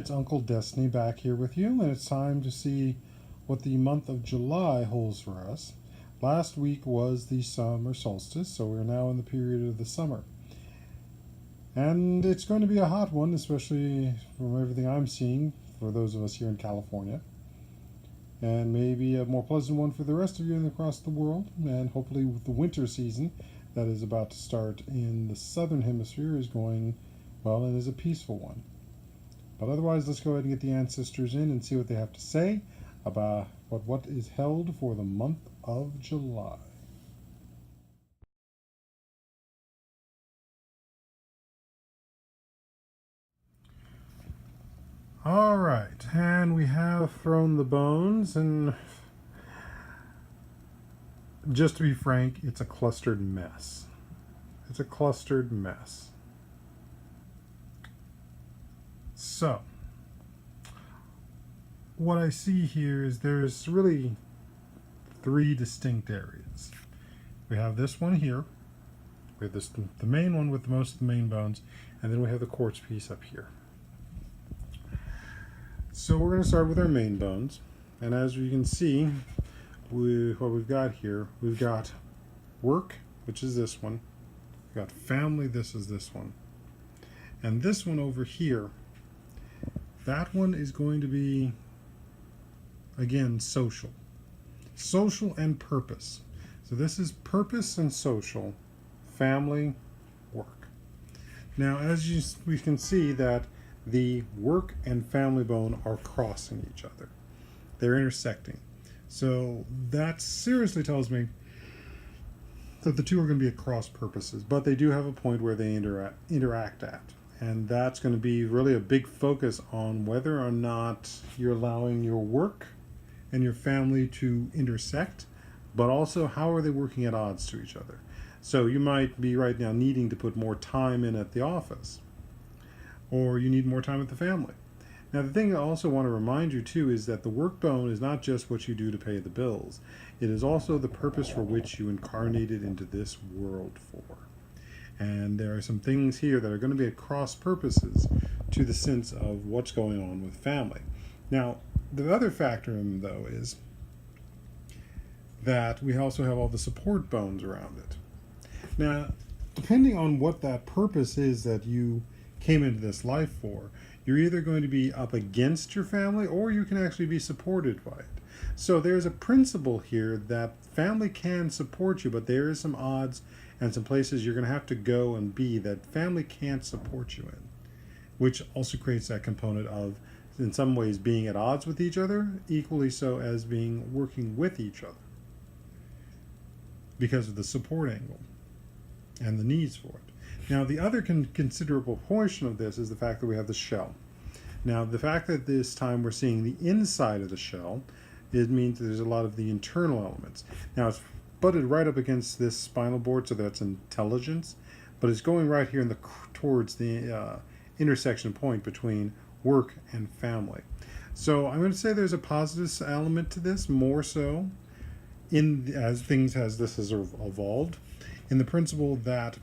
it's Uncle Destiny back here with you, and it's time to see what the month of July holds for us. Last week was the summer solstice, so we're now in the period of the summer. And it's going to be a hot one, especially from everything I'm seeing for those of us here in California. And maybe a more pleasant one for the rest of you across the world. And hopefully the winter season that is about to start in the southern hemisphere is going well and is a peaceful one. But otherwise, let's go ahead and get the ancestors in and see what they have to say about what is held for the month of July. All right, and we have thrown the bones, and just to be frank, it's a clustered mess. It's a clustered mess. So, what I see here is there's really three distinct areas. We have this one here. We have the main one with most of the main bones, and then we have the quartz piece up here. So we're going to start with our main bones, and as you can see, what we've got here, we've got work, which is this one. We've got family, this is this one. And this one over here, that one is going to be, again, social. Social and purpose. So this is purpose and social, family, work. Now, as we can see that the work and family bone are crossing each other. They're intersecting. So that seriously tells me that the two are going to be at cross purposes, but they do have a point where they interact at. And that's going to be really a big focus on whether or not you're allowing your work and your family to intersect, but also how are they working at odds to each other. So you might be right now needing to put more time in at the office, or you need more time with the family. Now, the thing I also want to remind you too is that the work bone is not just what you do to pay the bills. It is also the purpose for which you incarnated into this world for. And there are some things here that are going to be at cross purposes to the sense of what's going on with family. Now, the other factor in though is that we also have all the support bones around it. Now, depending on what that purpose is that you came into this life for, you're either going to be up against your family or you can actually be supported by it. So there's a principle here that family can support you, but there is some odds and some places you're going to have to go and be that family can't support you in, which also creates that component of, in some ways, being at odds with each other, equally so as being working with each other because of the support angle and the needs for it. Now, the other considerable portion of this is the fact that we have the shell. Now, the fact that this time we're seeing the inside of the shell, it means that there's a lot of the internal elements. Now, it's butted right up against this spinal board, so that's intelligence, but it's going right here towards the intersection point between work and family. So I'm going to say there's a positive element to this, more so as this has evolved, in the principle that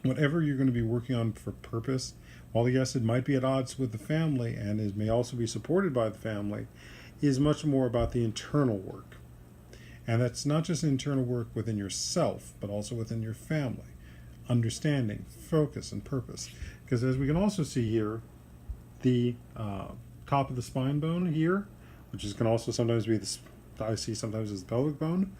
whatever you're going to be working on for purpose, while yes, it might be at odds with the family and it may also be supported by the family, is much more about the internal work. And that's not just internal work within yourself, but also within your family. Understanding, focus, and purpose. Because as we can also see here, the top of the spine bone here, which can also sometimes be I see sometimes as the pelvic bone,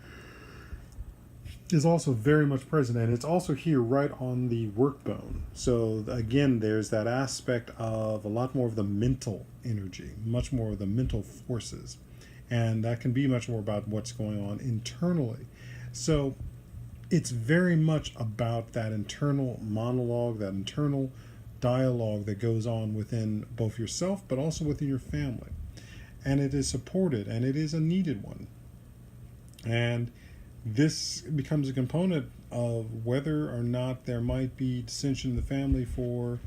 is also very much present, and it's also here right on the work bone. So again, there's that aspect of a lot more of the mental energy, much more of the mental forces, and that can be much more about what's going on internally. So it's very much about that internal monologue, that internal dialogue that goes on within both yourself but also within your family, and it is supported and it is a needed one. And this becomes a component of whether or not there might be dissension in the family for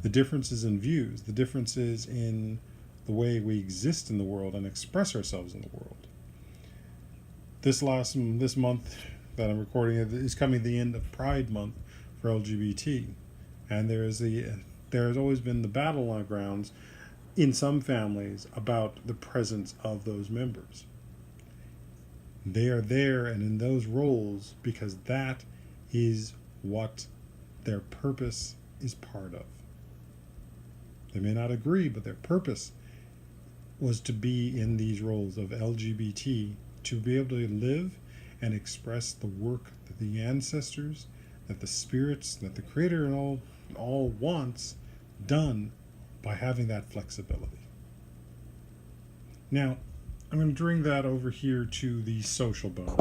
the differences in views, the differences in the way we exist in the world and express ourselves in the world. This month that I'm recording is coming the end of Pride Month for LGBT, and there is the there has always been the battlegrounds in some families about the presence of those members. They are there and in those roles because that is what their purpose is part of. They may not agree, but their purpose was to be in these roles of LGBT, to be able to live and express the work that the ancestors, that the spirits, that the Creator and all wants done by having that flexibility. Now, I'm going to bring that over here to the social bone,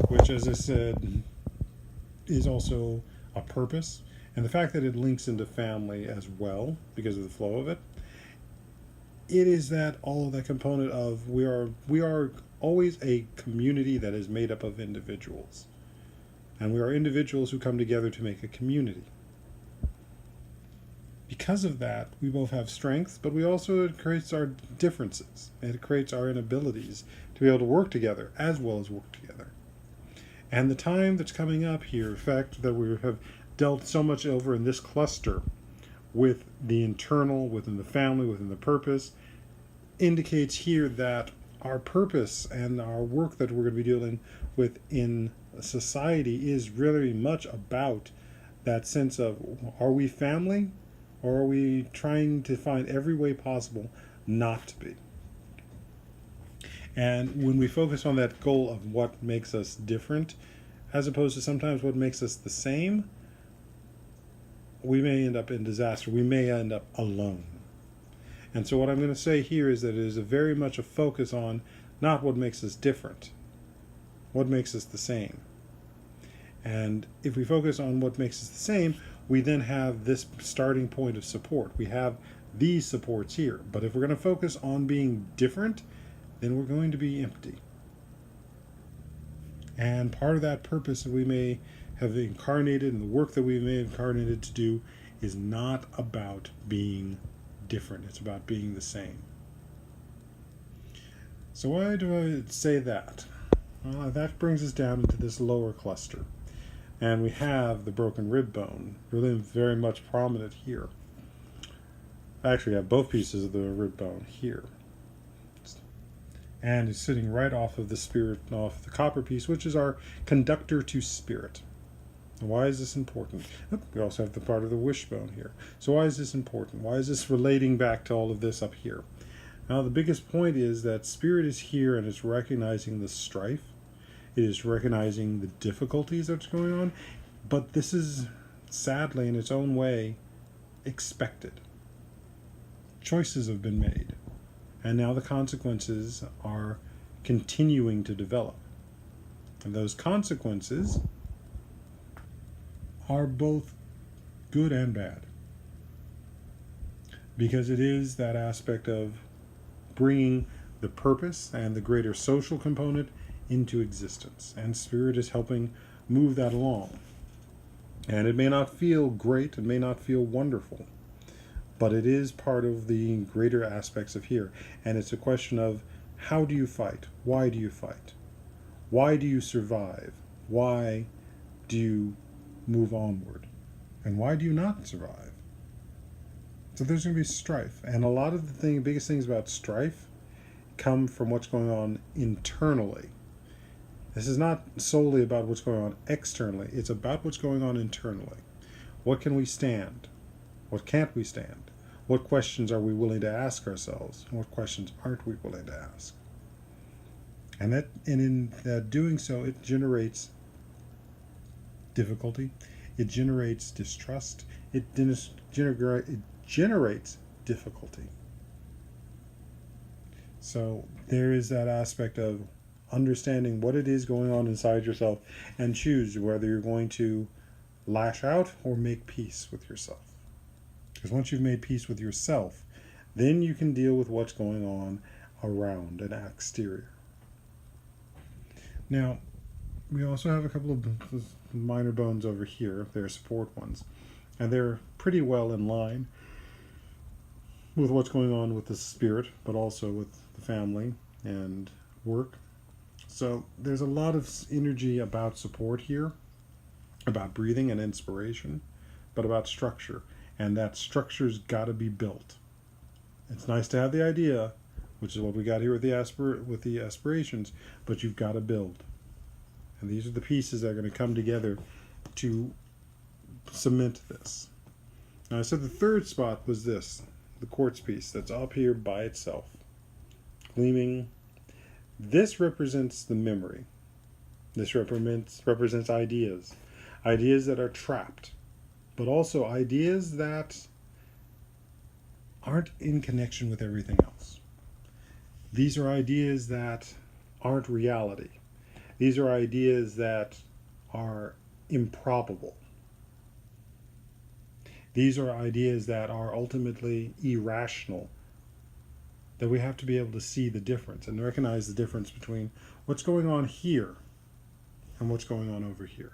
which, as I said, is also a purpose. And the fact that it links into family as well, because of the flow of it, it is that all of that component of we are always a community that is made up of individuals. And we are individuals who come together to make a community. Because of that, we both have strengths, but it creates our differences. It creates our inabilities to be able to work together as well as work together. And the time that's coming up here, the fact that we have dealt so much over in this cluster with the internal, within the family, within the purpose, indicates here that our purpose and our work that we're going to be dealing with in society is really much about that sense of, are we family, or are we trying to find every way possible not to be? And when we focus on that goal of what makes us different, as opposed to sometimes what makes us the same, we may end up in disaster. We may end up alone. And so what I'm going to say here is that it is very much a focus on not what makes us different, what makes us the same. And if we focus on what makes us the same, we then have this starting point of support. We have these supports here. But if we're going to focus on being different, then we're going to be empty. And part of that purpose that we may have incarnated and the work that we may have incarnated to do is not about being different. It's about being the same. So why do I say that? Well, that brings us down into this lower cluster. And we have the broken rib bone, really very much prominent here. I actually have both pieces of the rib bone here. And it's sitting right off of the spirit, off the copper piece, which is our conductor to spirit. And why is this important? We also have the part of the wishbone here. So why is this important? Why is this relating back to all of this up here? Now, the biggest point is that spirit is here and it's recognizing the strife. It is recognizing the difficulties that's going on. But this is, sadly, in its own way, expected. Choices have been made. And now the consequences are continuing to develop. And those consequences are both good and bad. Because it is that aspect of bringing the purpose and the greater social component into existence. And spirit is helping move that along. And it may not feel great, it may not feel wonderful, but it is part of the greater aspects of here. And it's a question of, how do you fight? Why do you fight? Why do you survive? Why do you move onward? And why do you not survive? So there's going to be strife. And a lot of the biggest things about strife come from what's going on internally. This is not solely about what's going on externally. It's about what's going on internally. What can we stand? What can't we stand? What questions are we willing to ask ourselves? And what questions aren't we willing to ask? And in doing so, it generates difficulty. It generates distrust. It generates difficulty. So there is that aspect of understanding what it is going on inside yourself and choose whether you're going to lash out or make peace with yourself. Because once you've made peace with yourself, then you can deal with what's going on around an exterior. Now, we also have a couple of minor bones over here. They're support ones. And they're pretty well in line with what's going on with the spirit, but also with the family and work. So there's a lot of energy about support here, about breathing and inspiration, but about structure. and that structure's got to be built. It's nice to have the idea, which is what we got here with the aspirations, but you've got to build. And these are the pieces that are going to come together to cement this. Now I said the third spot was this, the quartz piece that's up here by itself, gleaming. This represents the memory. This represents ideas that are trapped, but also ideas that aren't in connection with everything else. These are ideas that aren't reality. These are ideas that are improbable. These are ideas that are ultimately irrational, that we have to be able to see the difference and recognize the difference between what's going on here and what's going on over here.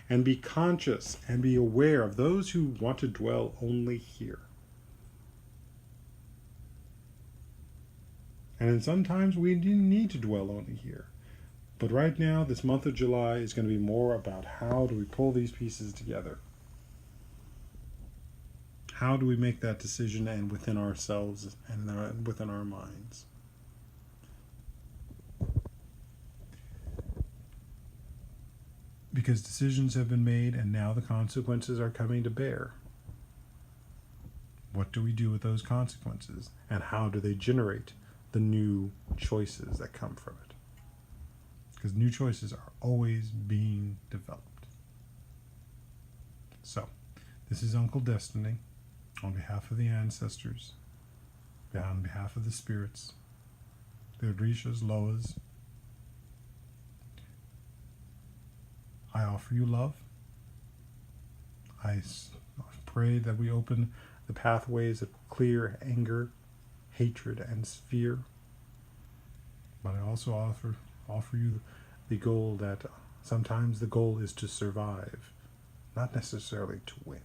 And be conscious and be aware of those who want to dwell only here. And sometimes we need to dwell only here. But right now, this month of July is going to be more about how do we pull these pieces together. How do we make that decision and within ourselves and within our minds? Because decisions have been made and now the consequences are coming to bear. What do we do with those consequences? And how do they generate the new choices that come from it? Because new choices are always being developed. So, this is Uncle Destiny, on behalf of the ancestors, on behalf of the spirits, the Orishas, Loas. I offer you love. I pray that we open the pathways that clear anger, hatred, and fear. But I also offer you the goal that sometimes the goal is to survive, not necessarily to win.